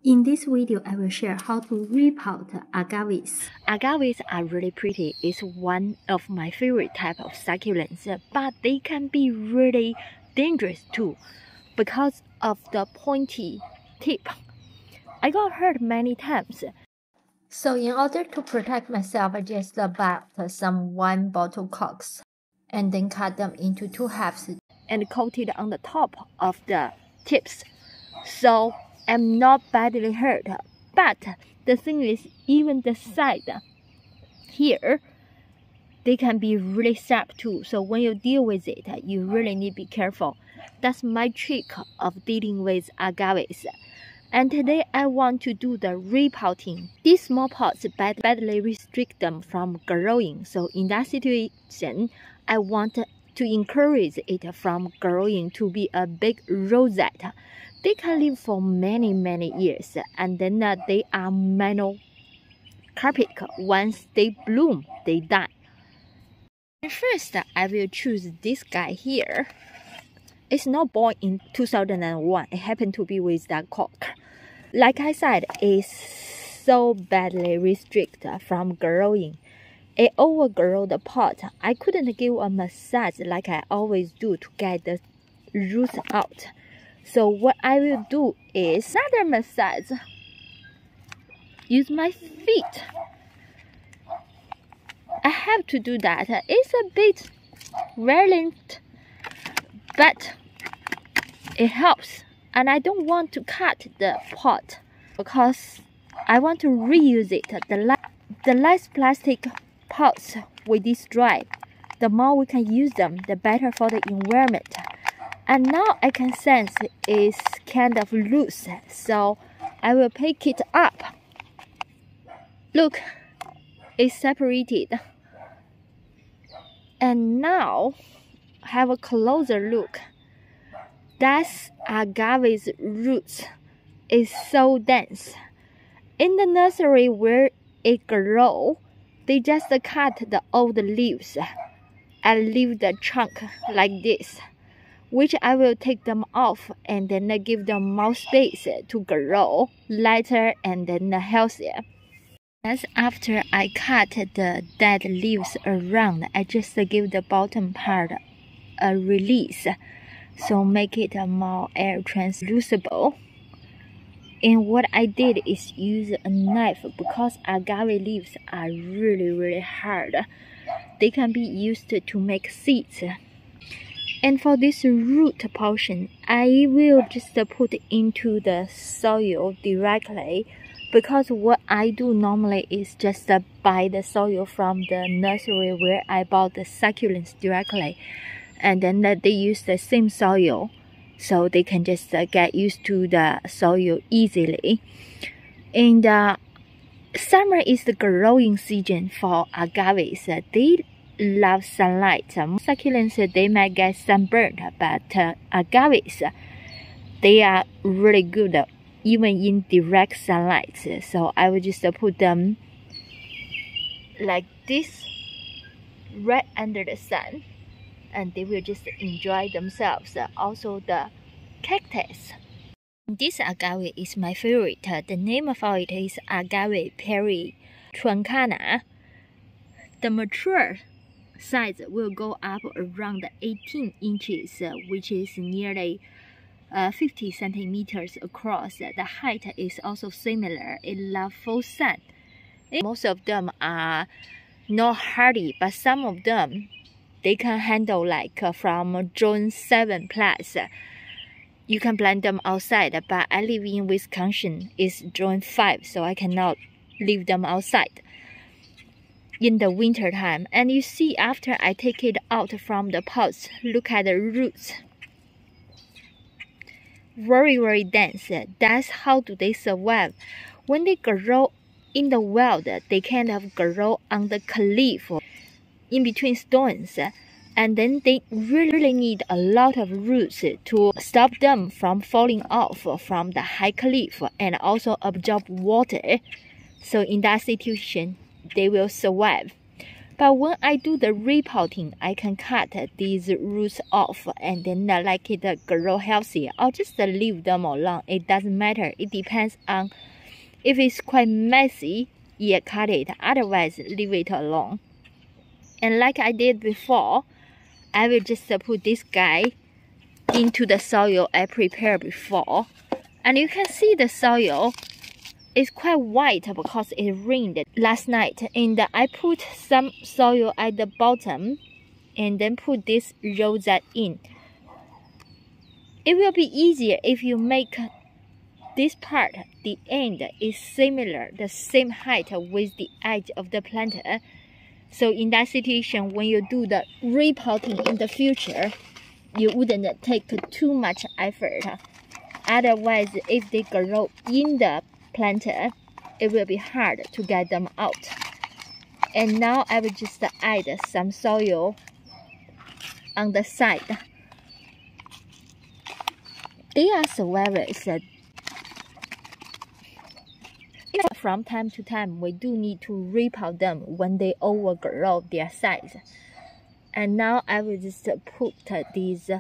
In this video, I will share how to repot agaves. Agaves are really pretty. It's one of my favorite type of succulents, but they can be really dangerous too because of the pointy tip. I got hurt many times. So in order to protect myself, I just bought some wine bottle corks and then cut them into 2 halves and coated on the top of the tips. So I'm not badly hurt, but the thing is, even the side here, they can be really sharp too. So when you deal with it, you really need to be careful. That's my trick of dealing with agaves. And today I want to do the repotting. These small pots badly restrict them from growing. So in that situation, I want to encourage it from growing to be a big rosette. They can live for many years, and then they are monocots. Once they bloom, they die. And first, I will choose this guy here. It's not born in 2001. It happened to be with that cork. Like I said, it's so badly restricted from growing. It overgrew the pot. I couldn't give a massage like I always do to get the roots out. So what I will do is another massage. Use my feet. I have to do that. It's a bit violent, but it helps. And I don't want to cut the pot because I want to reuse it. The less plastic pots we destroy, the more we can use them, the better for the environment. And now I can sense it's kind of loose, so I will pick it up. Look, it's separated. And now have a closer look. That's agave's roots. It's so dense. In the nursery where it grows, they just cut the old leaves and leave the trunk like this, which I will take them off and then give them more space to grow lighter and then healthier. That's after I cut the dead leaves around, I just give the bottom part a release, so make it more air translucible. And what I did is use a knife because agave leaves are really hard. They can be used to make seeds. And for this root portion, I will just put into the soil directly, because what I do normally is just buy the soil from the nursery where I bought the succulents directly, and then they use the same soil, so they can just get used to the soil easily. And summer is the growing season for agaves. They love sunlight. Succulents, they might get sunburned, but agaves, they are really good even in direct sunlight. So I will just put them like this right under the sun, and they will just enjoy themselves. Also the cactus. This agave is my favorite. The name for it is Agave Prochnyanthes. The mature size will go up around 18 inches, which is nearly 50 centimeters across. The height is also similar. It loves full sun. Most of them are not hardy, but some of them, they can handle like from June 7 plus. You can plant them outside, but I live in Wisconsin. It's June 5, so I cannot leave them outside in the winter time. And you see, after I take it out from the pots, look at the roots. Very dense. That's how do they survive. When they grow in the wild, they kind of grow on the cliff in between stones, and then they really need a lot of roots to stop them from falling off from the high cliff and also absorb water. So in that situation, they will survive. But when I do the repotting, I can cut these roots off and then like it grow healthy, or just leave them alone. It doesn't matter. It depends on if it's quite messy, yeah, cut it. Otherwise, leave it alone. And like I did before, I will just put this guy into the soil I prepared before. And you can see the soil is quite white because it rained last night. And I put some soil at the bottom and then put this rosette in. It will be easier if you make this part, the end, is similar, the same height with the edge of the planter. So in that situation, when you do the repotting in the future, you wouldn't take too much effort. Otherwise, if they grow in the planter, it will be hard to get them out. And now I will just add some soil on the side. They are survivors. From time to time, we do need to repot them when they overgrow their size. And now I will just put these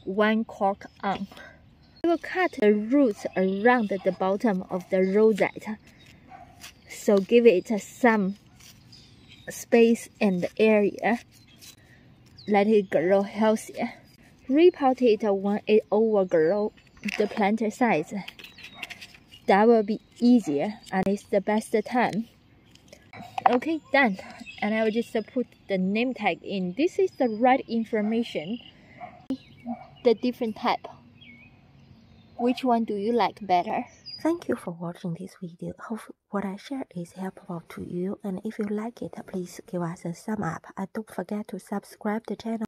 one cork on. I will cut the roots around the bottom of the rosette, so give it some space and area. Let it grow healthier. Repot it when it overgrows the planter size. That will be easier and it's the best time. Okay, done. And I will just put the name tag in. This is the right information. The different type. Which one do you like better? Thank you for watching this video. Hope what I share is helpful to you. And if you like it, please give us a thumb up. And don't forget to subscribe the channel.